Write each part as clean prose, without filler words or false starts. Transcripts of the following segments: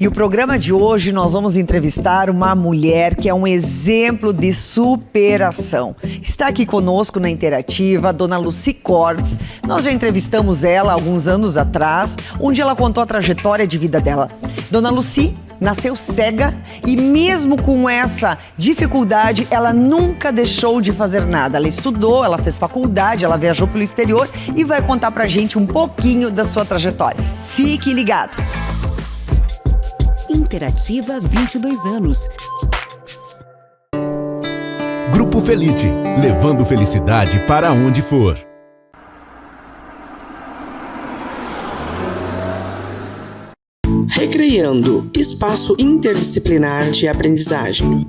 E o programa de hoje nós vamos entrevistar uma mulher que é um exemplo de superação. Está aqui conosco na Interativa a Dona Lucy Cortes. Nós já entrevistamos ela há alguns anos atrás, onde ela contou a trajetória de vida dela. Dona Lucy nasceu cega e mesmo com essa dificuldade, ela nunca deixou de fazer nada. Ela estudou, ela fez faculdade, ela viajou pelo exterior e vai contar pra gente um pouquinho da sua trajetória. Fique ligado! Interativa 22 anos. Grupo Felite, levando felicidade para onde for. Recreando, espaço interdisciplinar de aprendizagem.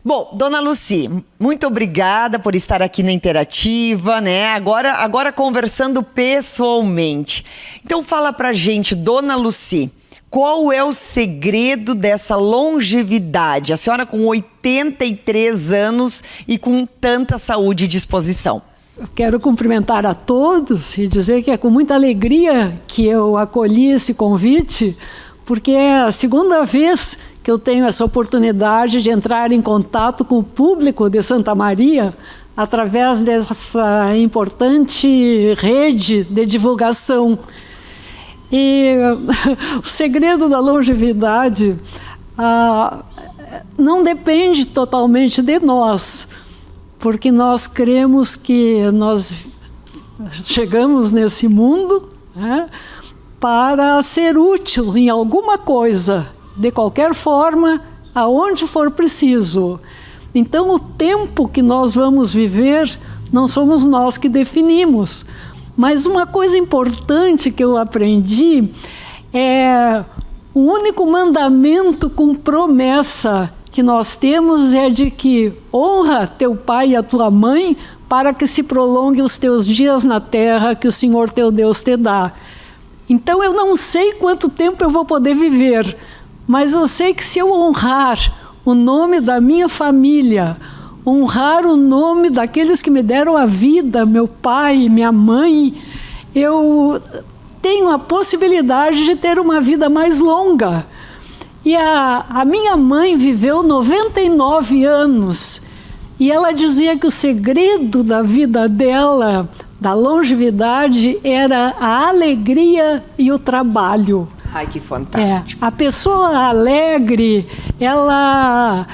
Bom, Dona Lucy, muito obrigada por estar aqui na Interativa, né? Agora conversando pessoalmente. Então fala pra gente, Dona Lucy, qual é o segredo dessa longevidade? A senhora com 83 anos e com tanta saúde e disposição. Eu quero cumprimentar a todos e dizer que é com muita alegria que eu acolhi esse convite, porque é a segunda vez que eu tenho essa oportunidade de entrar em contato com o público de Santa Maria através dessa importante rede de divulgação. E o segredo da longevidade não depende totalmente de nós, porque nós cremos que nós chegamos nesse mundo, né, para ser útil em alguma coisa, de qualquer forma, aonde for preciso. Então, o tempo que nós vamos viver, não somos nós que definimos. Mas uma coisa importante que eu aprendi é o único mandamento com promessa que nós temos é de que honra teu pai e a tua mãe para que se prolongue os teus dias na terra que o Senhor teu Deus te dá. Então, eu não sei quanto tempo eu vou poder viver, mas eu sei que se eu honrar o nome da minha família, honrar o nome daqueles que me deram a vida, meu pai, minha mãe, eu tenho a possibilidade de ter uma vida mais longa. E a minha mãe viveu 99 anos e ela dizia que o segredo da vida dela, da longevidade, era a alegria e o trabalho. Ai, que fantástico. A pessoa alegre, ela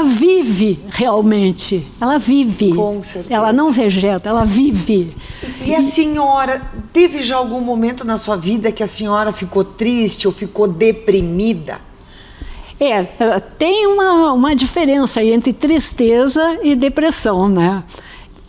vive realmente, ela vive. Com certeza. Ela não vegeta, ela vive. E a senhora, teve já algum momento na sua vida que a senhora ficou triste ou ficou deprimida? Tem uma diferença aí entre tristeza e depressão, né?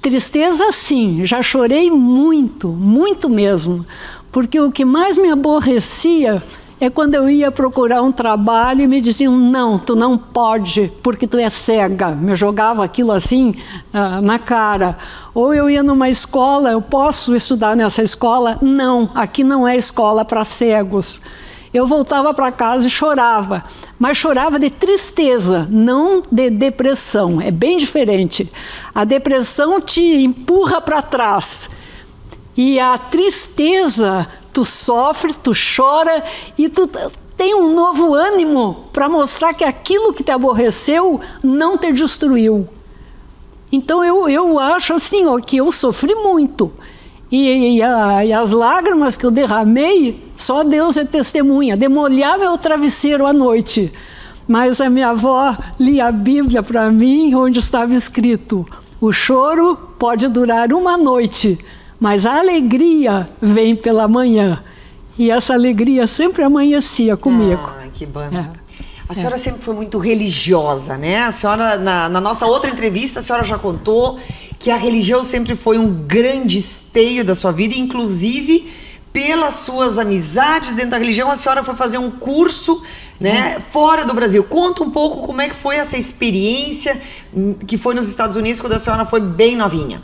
Tristeza, sim, já chorei muito, muito mesmo. Porque o que mais me aborrecia é quando eu ia procurar um trabalho e me diziam, não, tu não pode, porque tu é cega. Me jogava aquilo assim na cara. Ou eu ia numa escola, eu posso estudar nessa escola? Não, aqui não é escola para cegos. Eu voltava para casa e chorava, mas chorava de tristeza, não de depressão. É bem diferente. A depressão te empurra para trás. E a tristeza, tu sofre, tu chora e tu tem um novo ânimo para mostrar que aquilo que te aborreceu não te destruiu. Então eu acho assim, que eu sofri muito. E as lágrimas que eu derramei, só Deus é testemunha, de molhar meu travesseiro à noite. Mas a minha avó lia a Bíblia para mim, onde estava escrito, o choro pode durar uma noite, mas a alegria vem pela manhã. E essa alegria sempre amanhecia comigo. Ah, que banda. A senhora sempre foi muito religiosa, né? A senhora, na nossa outra entrevista, a senhora já contou que a religião sempre foi um grande esteio da sua vida, inclusive pelas suas amizades dentro da religião, a senhora foi fazer um curso, né, fora do Brasil. Conta um pouco como é que foi essa experiência que foi nos Estados Unidos, quando a senhora foi bem novinha.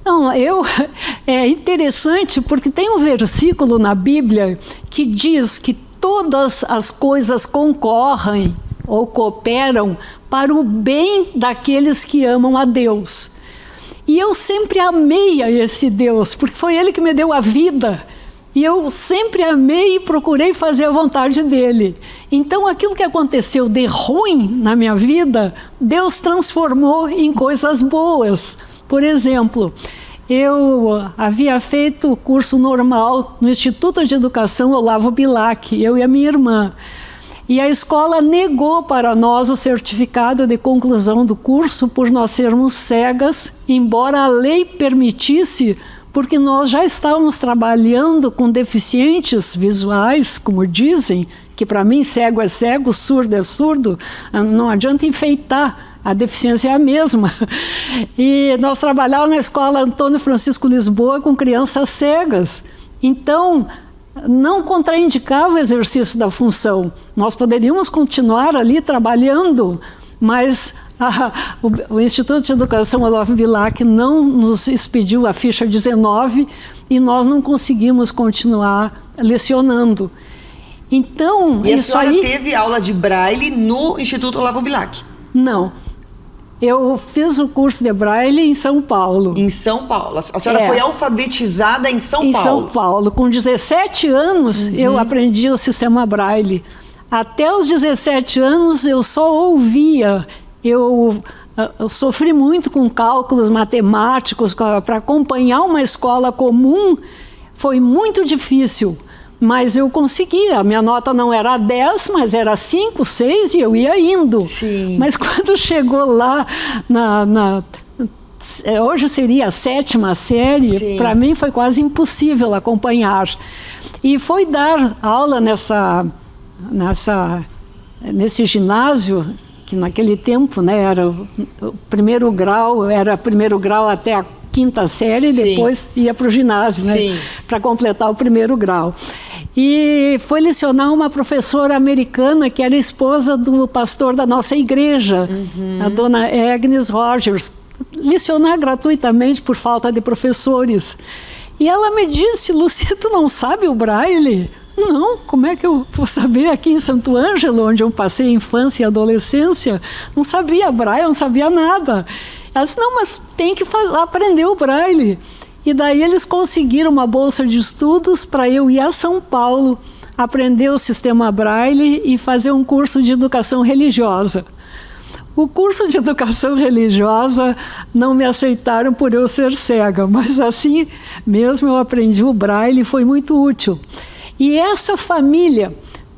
Não, é interessante porque tem um versículo na Bíblia que diz que todas as coisas concorrem ou cooperam para o bem daqueles que amam a Deus. E eu sempre amei a esse Deus, porque foi Ele que me deu a vida. E eu sempre amei e procurei fazer a vontade dEle. Então, aquilo que aconteceu de ruim na minha vida, Deus transformou em coisas boas. Por exemplo, eu havia feito o curso normal no Instituto de Educação Olavo Bilac, eu e a minha irmã. E a escola negou para nós o certificado de conclusão do curso por nós sermos cegas, embora a lei permitisse, porque nós já estávamos trabalhando com deficientes visuais, como dizem, que para mim cego é cego, surdo é surdo, não adianta enfeitar, a deficiência é a mesma. E nós trabalhávamos na escola Antônio Francisco Lisboa com crianças cegas. Então, não contraindicava o exercício da função. Nós poderíamos continuar ali trabalhando, mas o Instituto de Educação Olavo Bilac não nos expediu a ficha 19 e nós não conseguimos continuar lecionando. Então, e isso a senhora aí... teve aula de braille no Instituto Olavo Bilac? Não. Eu fiz o curso de braille em São Paulo. Em São Paulo. A senhora foi alfabetizada em São Paulo? Em São Paulo. Com 17 anos, eu aprendi o sistema braille. Até os 17 anos, eu só ouvia. Eu sofri muito com cálculos matemáticos. Para acompanhar uma escola comum, foi muito difícil. Mas eu conseguia, a minha nota não era 10, mas era 5, 6 e eu ia indo. Sim. Mas quando chegou lá, hoje seria a 7ª série, para mim foi quase impossível acompanhar. E foi dar aula nesse ginásio, que naquele tempo, né, era o primeiro grau até a 5ª série, depois ia para o ginásio, né, para completar o primeiro grau. E foi lecionar uma professora americana que era esposa do pastor da nossa igreja, a dona Agnes Rogers, lecionar gratuitamente por falta de professores. E ela me disse: Lucia, tu não sabe o braille? Não, como é que eu vou saber aqui em Santo Ângelo, onde eu passei a infância e a adolescência? Não sabia braille, não sabia nada. Ela disse: não, mas tem que aprender o braille. E daí eles conseguiram uma bolsa de estudos para eu ir a São Paulo, aprender o sistema braille e fazer um curso de educação religiosa. O curso de educação religiosa não me aceitaram por eu ser cega, mas assim mesmo eu aprendi o braille e foi muito útil. E essa família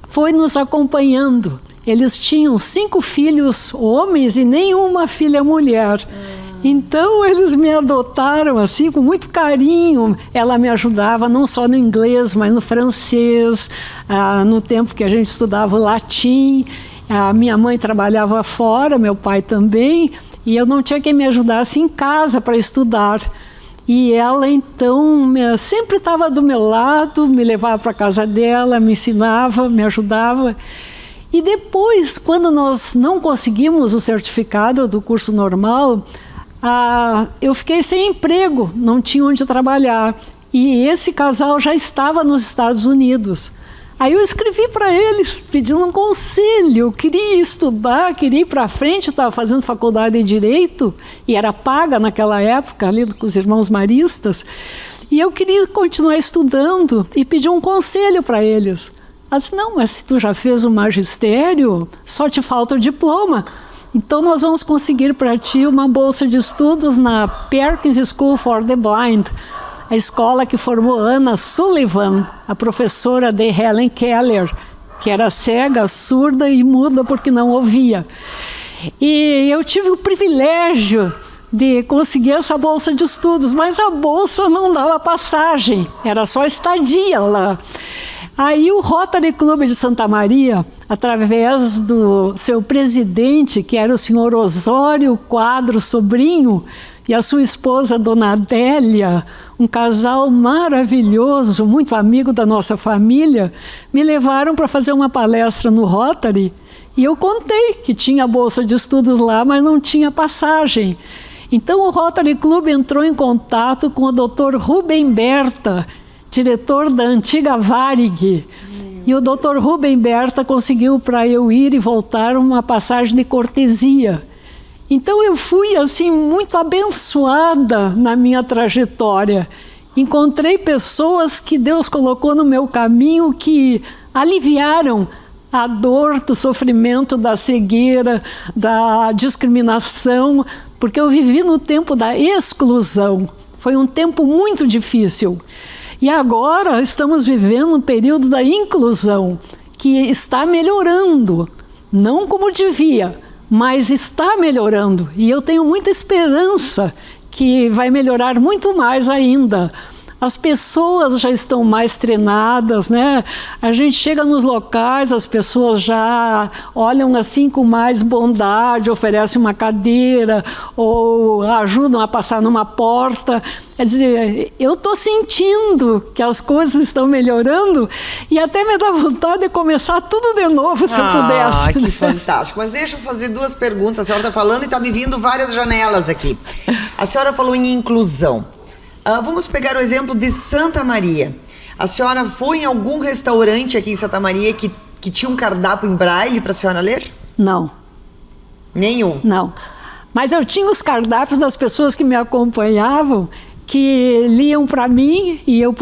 foi nos acompanhando. Eles tinham 5 filhos homens e nenhuma filha mulher. Então, eles me adotaram assim, com muito carinho. Ela me ajudava não só no inglês, mas no francês, no tempo que a gente estudava o latim. A minha mãe trabalhava fora, meu pai também, e eu não tinha quem me ajudasse em casa para estudar. E ela, então, sempre estava do meu lado, me levava para a casa dela, me ensinava, me ajudava. E depois, quando nós não conseguimos o certificado do curso normal, eu fiquei sem emprego, não tinha onde trabalhar. E esse casal já estava nos Estados Unidos. Aí eu escrevi para eles, pedindo um conselho. Eu queria estudar, queria ir para frente, estava fazendo faculdade de Direito, e era paga naquela época, ali com os irmãos maristas. E eu queria continuar estudando e pedi um conselho para eles. Ela disse: não, mas se tu já fez o magistério, só te falta o diploma. Então, nós vamos conseguir para ti uma bolsa de estudos na Perkins School for the Blind, a escola que formou Anna Sullivan, a professora de Helen Keller, que era cega, surda e muda porque não ouvia. E eu tive o privilégio de conseguir essa bolsa de estudos, mas a bolsa não dava passagem, era só estadia lá. Aí o Rotary Club de Santa Maria, através do seu presidente, que era o senhor Osório Quadro Sobrinho, e a sua esposa, Dona Adélia, um casal maravilhoso, muito amigo da nossa família, me levaram para fazer uma palestra no Rotary, e eu contei que tinha bolsa de estudos lá, mas não tinha passagem. Então o Rotary Club entrou em contato com o Dr. Rubem Berta, diretor da antiga Varig, E o Dr. Rubem Berta conseguiu para eu ir e voltar uma passagem de cortesia. Então eu fui assim muito abençoada na minha trajetória. Encontrei pessoas que Deus colocou no meu caminho que aliviaram a dor do sofrimento, da cegueira, da discriminação, porque eu vivi no tempo da exclusão. Foi um tempo muito difícil. E agora estamos vivendo um período da inclusão, que está melhorando, não como devia, mas está melhorando. E eu tenho muita esperança que vai melhorar muito mais ainda. As pessoas já estão mais treinadas, né? A gente chega nos locais, as pessoas já olham assim com mais bondade, oferecem uma cadeira ou ajudam a passar numa porta. Quer dizer, eu estou sentindo que as coisas estão melhorando e até me dá vontade de começar tudo de novo, se eu pudesse. Ah, que fantástico. Mas deixa eu fazer 2 perguntas. A senhora está falando e está me vindo várias janelas aqui. A senhora falou em inclusão. Vamos pegar o exemplo de Santa Maria. A senhora foi em algum restaurante aqui em Santa Maria que tinha um cardápio em braille para a senhora ler? Não. Nenhum? Não. Mas eu tinha os cardápios das pessoas que me acompanhavam, que liam para mim e eu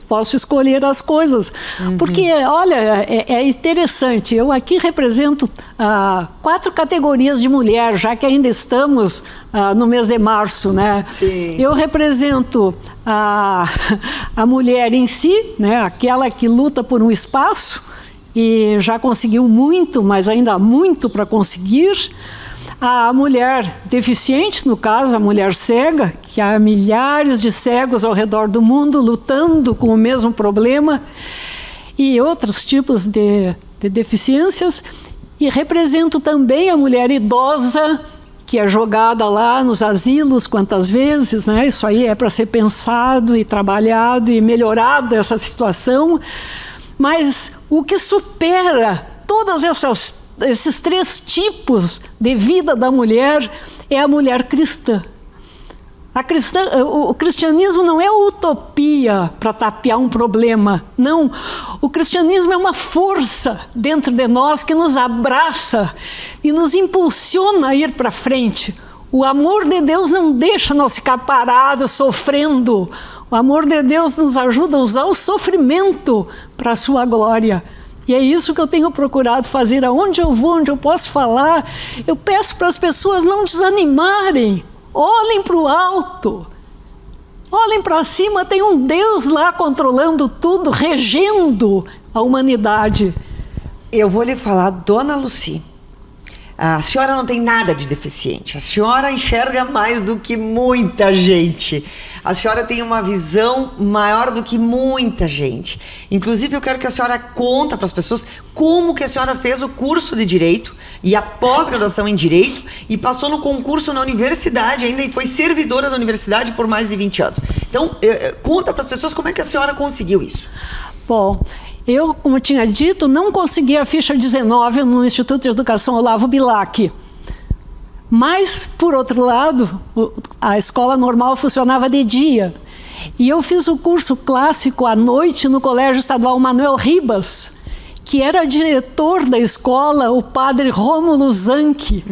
posso escolher as coisas. Porque, olha, é interessante. Eu aqui represento 4 categorias de mulher, já que ainda estamos no mês de março, né? Sim. Eu represento a mulher em si, né? Aquela que luta por um espaço e já conseguiu muito, mas ainda há muito para conseguir. A mulher deficiente, no caso, a mulher cega, que há milhares de cegos ao redor do mundo lutando com o mesmo problema, e outros tipos de deficiências. E represento também a mulher idosa, que é jogada lá nos asilos quantas vezes, né? Isso aí é para ser pensado e trabalhado e melhorado essa situação. Mas o que supera todas esses 3 tipos de vida da mulher é a mulher cristã. O cristianismo não é utopia para tapear um problema, não. O cristianismo é uma força dentro de nós que nos abraça e nos impulsiona a ir para frente. O amor de Deus não deixa nós ficar parados, sofrendo. O amor de Deus nos ajuda a usar o sofrimento para a sua glória. E é isso que eu tenho procurado fazer. Aonde eu vou, onde eu posso falar, eu peço para as pessoas não desanimarem. Olhem para o alto. Olhem para cima, tem um Deus lá controlando tudo, regendo a humanidade. Eu vou lhe falar, Dona Lucy. A senhora não tem nada de deficiente. A senhora enxerga mais do que muita gente. A senhora tem uma visão maior do que muita gente. Inclusive, eu quero que a senhora conta para as pessoas como que a senhora fez o curso de Direito e a pós-graduação em Direito e passou no concurso na universidade ainda e foi servidora da universidade por mais de 20 anos. Então, conta para as pessoas como é que a senhora conseguiu isso. Bom, eu, como tinha dito, não consegui a ficha 19 no Instituto de Educação Olavo Bilac. Mas, por outro lado, a escola normal funcionava de dia. E eu fiz o curso clássico à noite no Colégio Estadual Manuel Ribas, que era diretor da escola, o padre Rômulo Zanchi.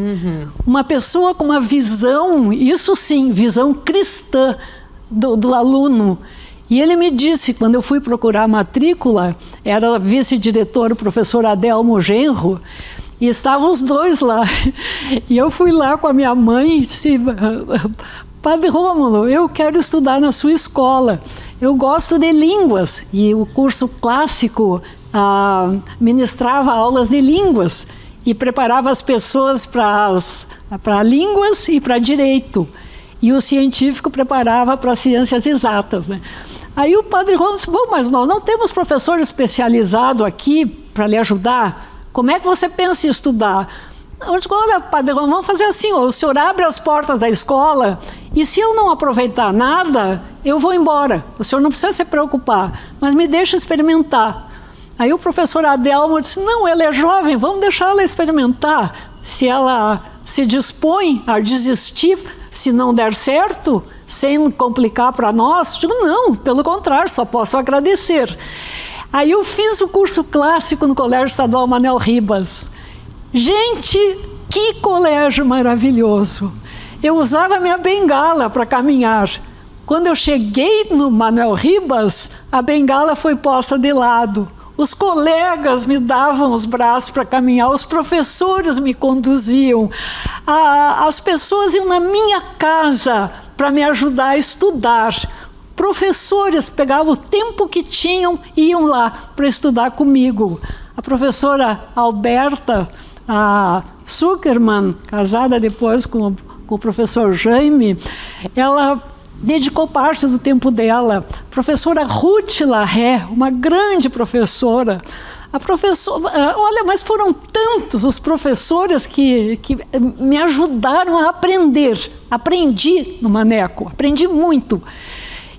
Uma pessoa com uma visão, isso sim, visão cristã do aluno. E ele me disse, quando eu fui procurar a matrícula, era vice-diretor o professor Adelmo Genro, e estavam os 2 lá. E eu fui lá com a minha mãe e disse, Padre Rômulo, eu quero estudar na sua escola. Eu gosto de línguas. E o curso clássico ministrava aulas de línguas e preparava as pessoas para línguas e para direito. E o científico preparava para ciências exatas, né? Aí o padre Rômulo disse, bom, mas nós não temos professor especializado aqui para lhe ajudar. Como é que você pensa em estudar? Eu digo, olha, padre Rômulo, vamos fazer assim, o senhor abre as portas da escola e se eu não aproveitar nada, eu vou embora. O senhor não precisa se preocupar, mas me deixa experimentar. Aí o professor Adelmo disse, não, ela é jovem, vamos deixar ela experimentar. Se ela se dispõe a desistir, se não der certo, sem complicar para nós, digo, não, pelo contrário, só posso agradecer. Aí eu fiz o curso clássico no Colégio Estadual Manuel Ribas. Gente, que colégio maravilhoso! Eu usava minha bengala para caminhar. Quando eu cheguei no Manuel Ribas, a bengala foi posta de lado. Os colegas me davam os braços para caminhar, os professores me conduziam, as pessoas iam na minha casa para me ajudar a estudar. Professores pegavam o tempo que tinham e iam lá para estudar comigo. A professora Alberta Zuckerman, casada depois com o professor Jaime, ela dedicou parte do tempo dela. A professora Ruth Larré, uma grande professora. A professora, olha, mas foram tantos os professores que me ajudaram a aprender. Aprendi no Maneco, aprendi muito.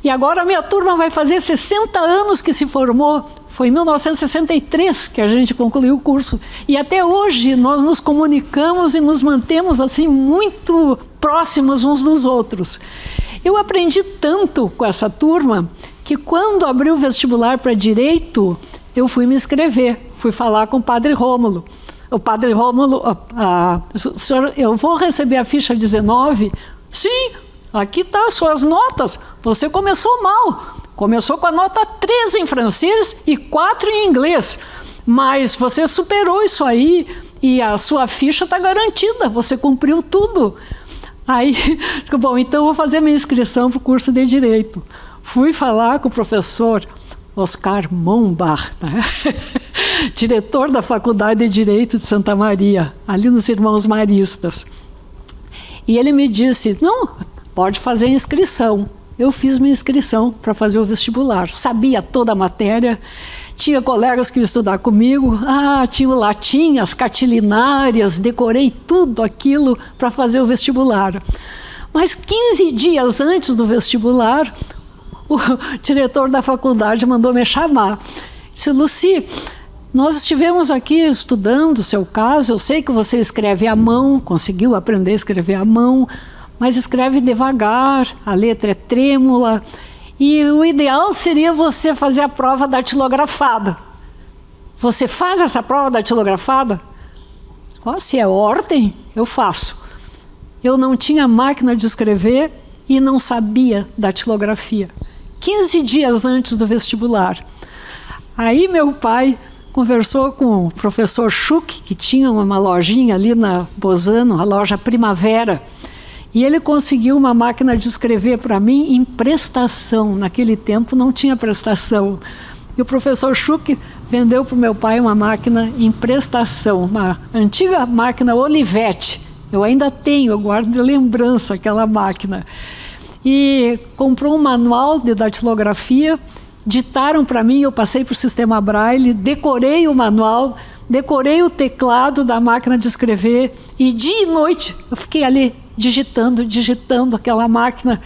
E agora a minha turma vai fazer 60 anos que se formou. Foi em 1963 que a gente concluiu o curso. E até hoje nós nos comunicamos e nos mantemos assim muito próximos uns dos outros. Eu aprendi tanto com essa turma que quando abriu o vestibular para Direito, eu fui me inscrever. Fui falar com o Padre Rômulo. O Padre Rômulo, senhor, eu vou receber a ficha 19? Sim. Aqui estão as suas notas. Você começou mal. Começou com a nota 3 em francês e 4 em inglês. Mas você superou isso aí e a sua ficha está garantida. Você cumpriu tudo. Aí, bom, então eu vou fazer minha inscrição para o curso de Direito. Fui falar com o professor Oscar Mombach, né? Diretor da Faculdade de Direito de Santa Maria, ali nos Irmãos Maristas. E ele me disse, não, pode fazer inscrição. Eu fiz minha inscrição para fazer o vestibular. Sabia toda a matéria, tinha colegas que iam estudar comigo. Tinha o latim, as catilinárias, decorei tudo aquilo para fazer o vestibular. Mas 15 dias antes do vestibular, o diretor da faculdade mandou me chamar. Disse, Lucy, nós estivemos aqui estudando o seu caso, eu sei que você escreve à mão, conseguiu aprender a escrever à mão, mas escreve devagar, a letra é trêmula, e o ideal seria você fazer a prova datilografada. Você faz essa prova datilografada? Se é ordem, eu faço. Eu não tinha máquina de escrever e não sabia datilografia. 15 dias antes do vestibular. Aí meu pai conversou com o professor Schuch, que tinha uma lojinha ali na Bozano, a loja Primavera, e ele conseguiu uma máquina de escrever para mim em prestação. Naquele tempo não tinha prestação. E o professor Schuch vendeu para o meu pai uma máquina em prestação, uma antiga máquina Olivetti. Eu ainda tenho, eu guardo de lembrança aquela máquina. E comprou um manual de datilografia, ditaram para mim, eu passei para o sistema Braille, decorei o manual, decorei o teclado da máquina de escrever e dia e noite eu fiquei ali digitando aquela máquina.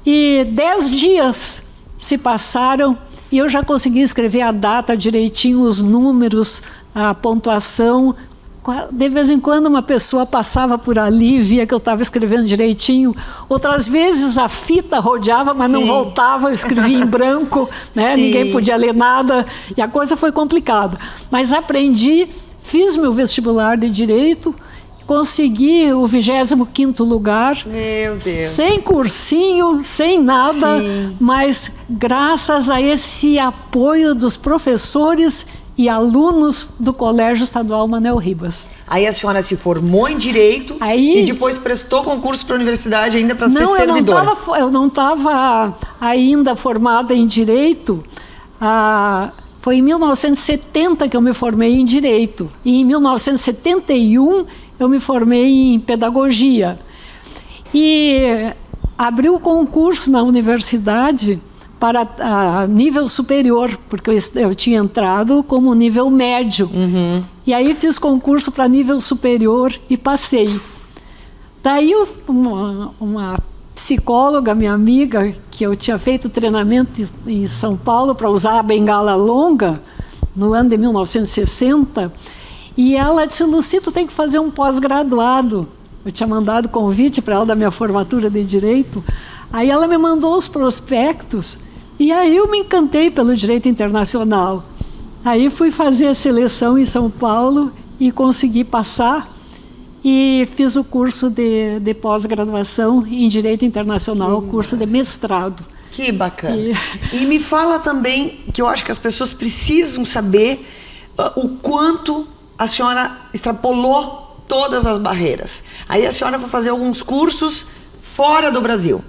E 10 dias se passaram e eu já consegui escrever a data direitinho, os números, a pontuação. De vez em quando uma pessoa passava por ali e via que eu estava escrevendo direitinho. Outras vezes a fita rodeava, mas não voltava, eu escrevia em branco, né? Ninguém podia ler nada e a coisa foi complicada. Mas aprendi, fiz meu vestibular de Direito, consegui o 25º lugar. Meu Deus. Sem cursinho, sem nada, mas graças a esse apoio dos professores e alunos do Colégio Estadual Manuel Ribas. Aí a senhora se formou em Direito e depois prestou concurso para a universidade ainda para ser servidora. Eu não estava ainda formada em Direito. Foi em 1970 que eu me formei em Direito. E em 1971 eu me formei em Pedagogia. E abri o concurso na universidade para nível superior, porque eu tinha entrado como nível médio. E aí fiz concurso para nível superior e passei. Daí uma psicóloga, minha amiga, que eu tinha feito treinamento em São Paulo para usar a bengala longa, no ano de 1960, e ela disse, Lucy, tu tem que fazer um pós-graduado. Eu tinha mandado convite para ela da minha formatura de Direito. Aí ela me mandou os prospectos E aí eu me encantei pelo direito internacional. Aí fui fazer a seleção em São Paulo e consegui passar. E fiz o curso de pós-graduação em Direito Internacional, curso de mestrado. Que bacana. E me fala também, que eu acho que as pessoas precisam saber o quanto a senhora extrapolou todas as barreiras. Aí a senhora foi fazer alguns cursos fora do Brasil.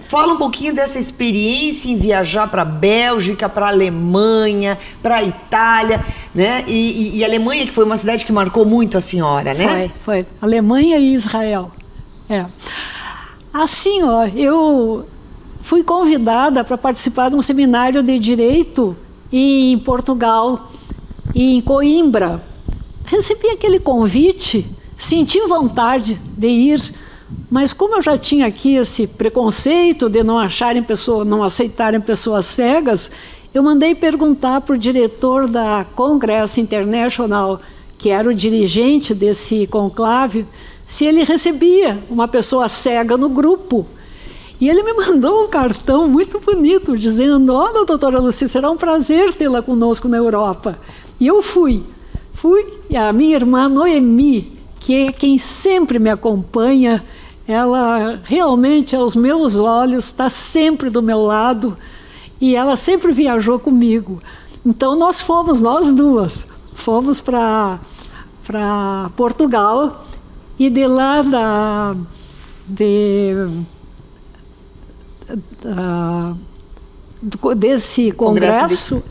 Fala um pouquinho dessa experiência em viajar para a Bélgica, para a Alemanha, para a Itália, né? E a Alemanha, que foi uma cidade que marcou muito a senhora, né? Foi. Alemanha e Israel. Assim, eu fui convidada para participar de um seminário de Direito em Portugal, em Coimbra. Recebi aquele convite, senti vontade de ir, mas como eu já tinha aqui esse preconceito de não aceitarem pessoas cegas, eu mandei perguntar para o diretor da Congress International, que era o dirigente desse conclave, se ele recebia uma pessoa cega no grupo. E ele me mandou um cartão muito bonito, dizendo: olha, doutora Lucy, será um prazer tê-la conosco na Europa. E eu fui, e a minha irmã Noemi, que é quem sempre me acompanha, ela realmente, aos meus olhos, está sempre do meu lado, e ela sempre viajou comigo. Então nós duas, fomos para Portugal, e de lá desse congresso,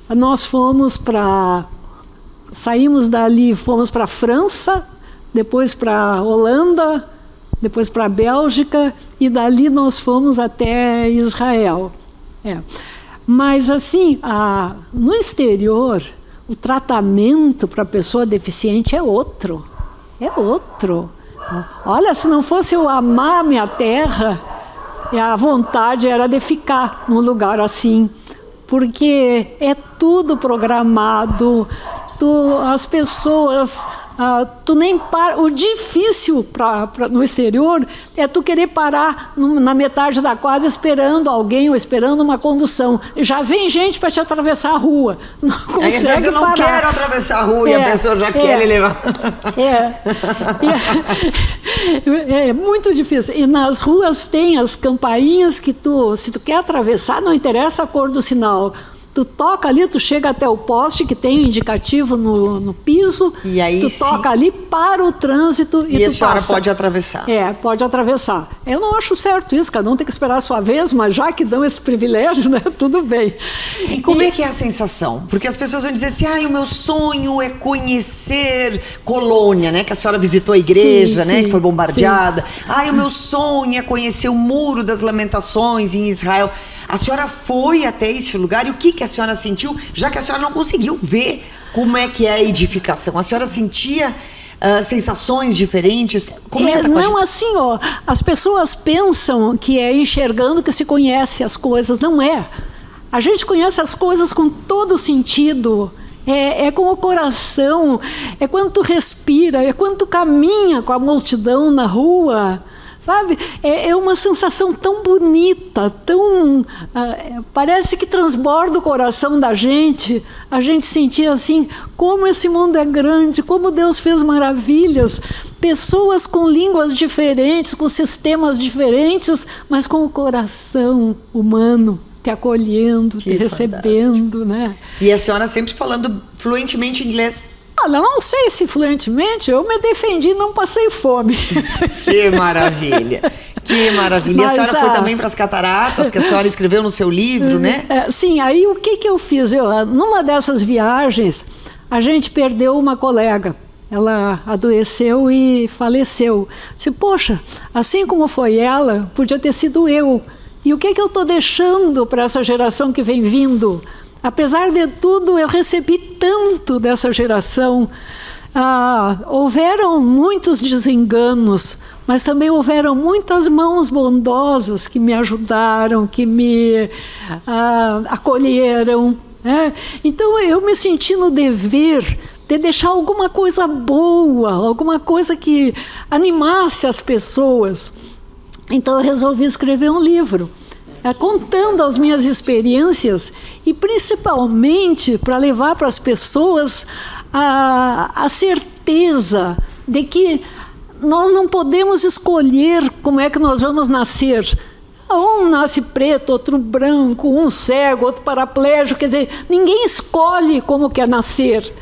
nós saímos dali, fomos para a França, depois para a Holanda, depois para a Bélgica, e dali nós fomos até Israel. Mas assim, no exterior, o tratamento para a pessoa deficiente é outro. Olha, se não fosse eu amar a minha terra, a vontade era de ficar num lugar assim, porque é tudo programado, as pessoas... tu nem para. O difícil no exterior é tu querer parar na metade da quadra esperando alguém ou esperando uma condução. Já vem gente para te atravessar a rua. Não consegue parar. Eu não quero atravessar a rua e a pessoa já quer lhe levar. É muito difícil. E nas ruas tem as campainhas que se tu quer atravessar, não interessa a cor do sinal. Tu toca ali, tu chega até o poste que tem o indicativo no piso, e aí tu toca ali, para o trânsito e tu passa. E a senhora pode atravessar. Pode atravessar. Eu não acho certo isso, cada um tem que esperar a sua vez, mas já que dão esse privilégio, né, tudo bem. E como é que é a sensação? Porque as pessoas vão dizer assim, o meu sonho é conhecer Colônia, né, que a senhora visitou a igreja, né, que foi bombardeada. O meu sonho é conhecer o Muro das Lamentações em Israel. A senhora foi até esse lugar e o que a senhora sentiu, já que a senhora não conseguiu ver como é que é a edificação? A senhora sentia sensações diferentes? Comenta com a gente. Não, assim, as pessoas pensam que é enxergando que se conhece as coisas. Não é. A gente conhece as coisas com todo sentido. É com o coração, é quando tu respira, é quando tu caminha com a multidão na rua. Sabe? É uma sensação tão bonita, parece que transborda o coração da gente. A gente sentia assim, como esse mundo é grande, como Deus fez maravilhas. Pessoas com línguas diferentes, com sistemas diferentes, mas com o coração humano te acolhendo, te recebendo, né? E a senhora sempre falando fluentemente inglês. Olha, não sei se fluentemente, eu me defendi, não passei fome. Que maravilha, que maravilha. Mas, e a senhora foi também para as cataratas, que a senhora escreveu no seu livro, né? Sim, aí o que eu fiz? Numa dessas viagens, a gente perdeu uma colega. Ela adoeceu e faleceu. Disse, poxa, assim como foi ela, podia ter sido eu. E o que eu estou deixando para essa geração que vem vindo? Apesar de tudo, eu recebi tanto dessa geração. Houveram muitos desenganos, mas também houveram muitas mãos bondosas que me ajudaram, que me acolheram. Né? Então, eu me senti no dever de deixar alguma coisa boa, alguma coisa que animasse as pessoas. Então, eu resolvi escrever um livro. contando as minhas experiências e principalmente para levar para as pessoas a certeza de que nós não podemos escolher como é que nós vamos nascer. Um nasce preto, outro branco, um cego, outro paraplégico, quer dizer, ninguém escolhe como quer nascer,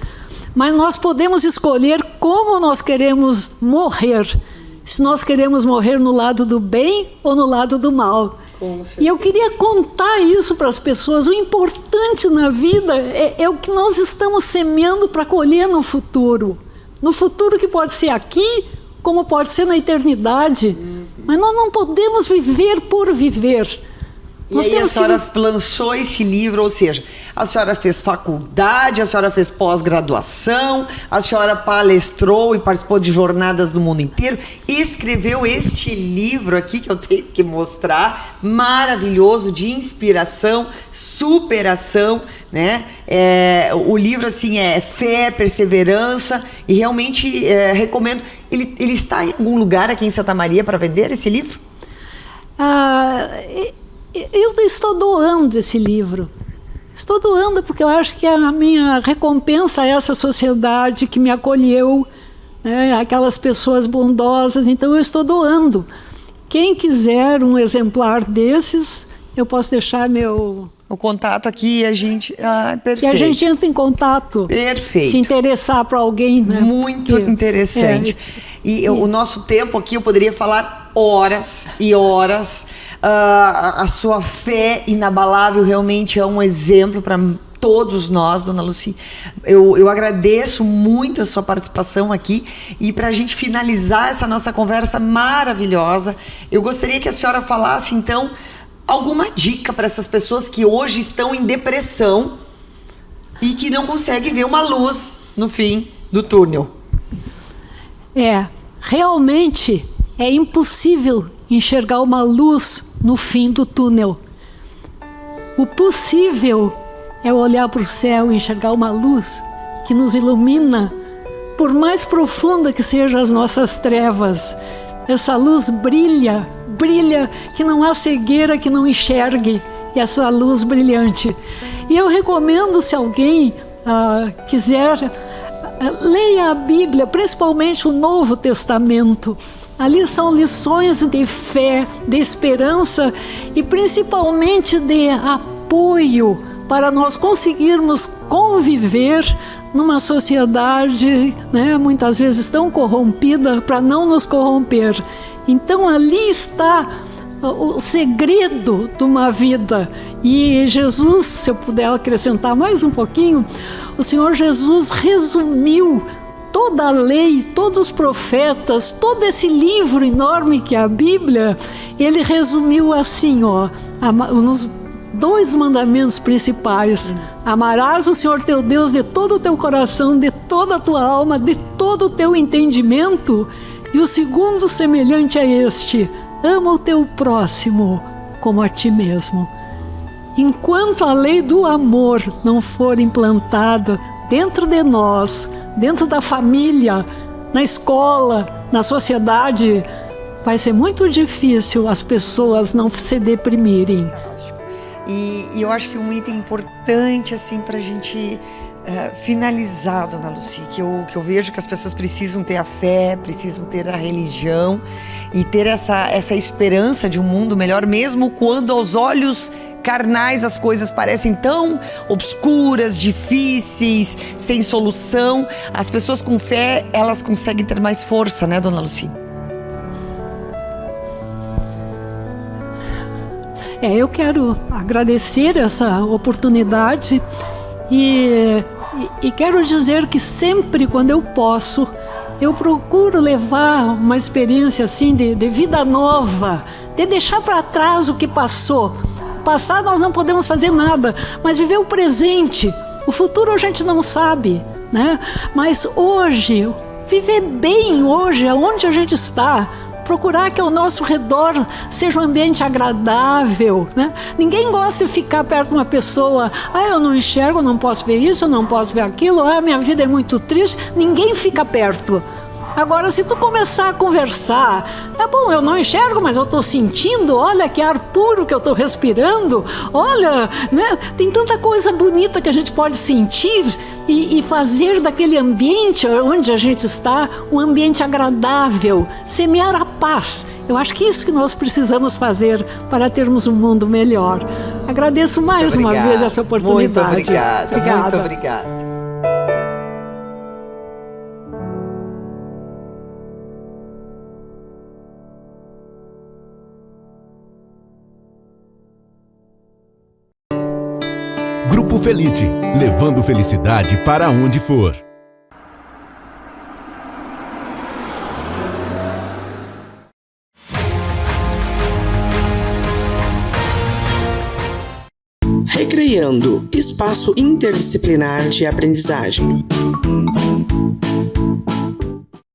mas nós podemos escolher como nós queremos morrer, se nós queremos morrer no lado do bem ou no lado do mal. E eu queria contar isso para as pessoas. O importante na vida é o que nós estamos semeando para colher no futuro que pode ser aqui, como pode ser na eternidade. Mas nós não podemos viver por viver. E aí a senhora lançou esse livro, ou seja, a senhora fez faculdade, a senhora fez pós-graduação, a senhora palestrou e participou de jornadas do mundo inteiro, e escreveu este livro aqui, que eu tenho que mostrar, maravilhoso, de inspiração, superação, né? O livro, assim, é fé, perseverança, e realmente recomendo. Ele está em algum lugar aqui em Santa Maria para vender esse livro? Eu estou doando esse livro. Estou doando porque eu acho que a minha recompensa é essa sociedade que me acolheu, né, aquelas pessoas bondosas. Então eu estou doando. Quem quiser um exemplar desses, eu posso deixar o contato aqui e a gente... perfeito. E a gente entra em contato. Perfeito. Se interessar para alguém, né? Muito interessante. E o nosso tempo aqui, eu poderia falar horas e horas. A sua fé inabalável realmente é um exemplo para todos nós, Dona Lucy. Eu agradeço muito a sua participação aqui, e para a gente finalizar essa nossa conversa maravilhosa, eu gostaria que a senhora falasse, então, alguma dica para essas pessoas que hoje estão em depressão e que não conseguem ver uma luz no fim do túnel. Realmente é impossível enxergar uma luz no fim do túnel. O possível é olhar para o céu e enxergar uma luz que nos ilumina, por mais profunda que sejam as nossas trevas. Essa luz brilha, que não há cegueira que não enxergue essa luz brilhante. E eu recomendo, se alguém quiser, leia a Bíblia, principalmente o Novo Testamento. Ali são lições de fé, de esperança e principalmente de apoio para nós conseguirmos conviver numa sociedade, né, muitas vezes tão corrompida, para não nos corromper. Então ali está o segredo de uma vida. E Jesus, se eu puder acrescentar mais um pouquinho, o Senhor Jesus resumiu toda a lei, todos os profetas, todo esse livro enorme que é a Bíblia, ele resumiu assim, nos 2 mandamentos principais. Amarás o Senhor teu Deus de todo o teu coração, de toda a tua alma, de todo o teu entendimento. E o segundo semelhante a este: ama o teu próximo como a ti mesmo. Enquanto a lei do amor não for implantada dentro de nós, dentro da família, na escola, na sociedade, vai ser muito difícil as pessoas não se deprimirem. E eu acho que um item importante, assim, para a gente finalizar, Dona Lucy, que eu vejo que as pessoas precisam ter a fé, precisam ter a religião e ter essa esperança de um mundo melhor, mesmo quando aos olhos carnais as coisas parecem tão obscuras, difíceis, sem solução. As pessoas com fé, elas conseguem ter mais força, né, Dona Lucy? Eu quero agradecer essa oportunidade e quero dizer que sempre quando eu posso, eu procuro levar uma experiência assim de vida nova, de deixar para trás o que passou. O passado nós não podemos fazer nada, mas viver o presente. O futuro a gente não sabe, né? Mas hoje, viver bem hoje, aonde a gente está, procurar que ao nosso redor seja um ambiente agradável, né? Ninguém gosta de ficar perto de uma pessoa, eu não enxergo, não posso ver isso, eu não posso ver aquilo, minha vida é muito triste. Ninguém fica perto. Agora, se tu começar a conversar, é bom, eu não enxergo, mas eu estou sentindo, olha que ar puro que eu estou respirando, olha, né? Tem tanta coisa bonita que a gente pode sentir e fazer daquele ambiente onde a gente está um ambiente agradável, semear a paz. Eu acho que isso que nós precisamos fazer para termos um mundo melhor. Agradeço mais uma vez essa oportunidade. Muito obrigada. Obrigada. Muito obrigada. Grupo Felite, levando felicidade para onde for. Recreando, espaço interdisciplinar de aprendizagem.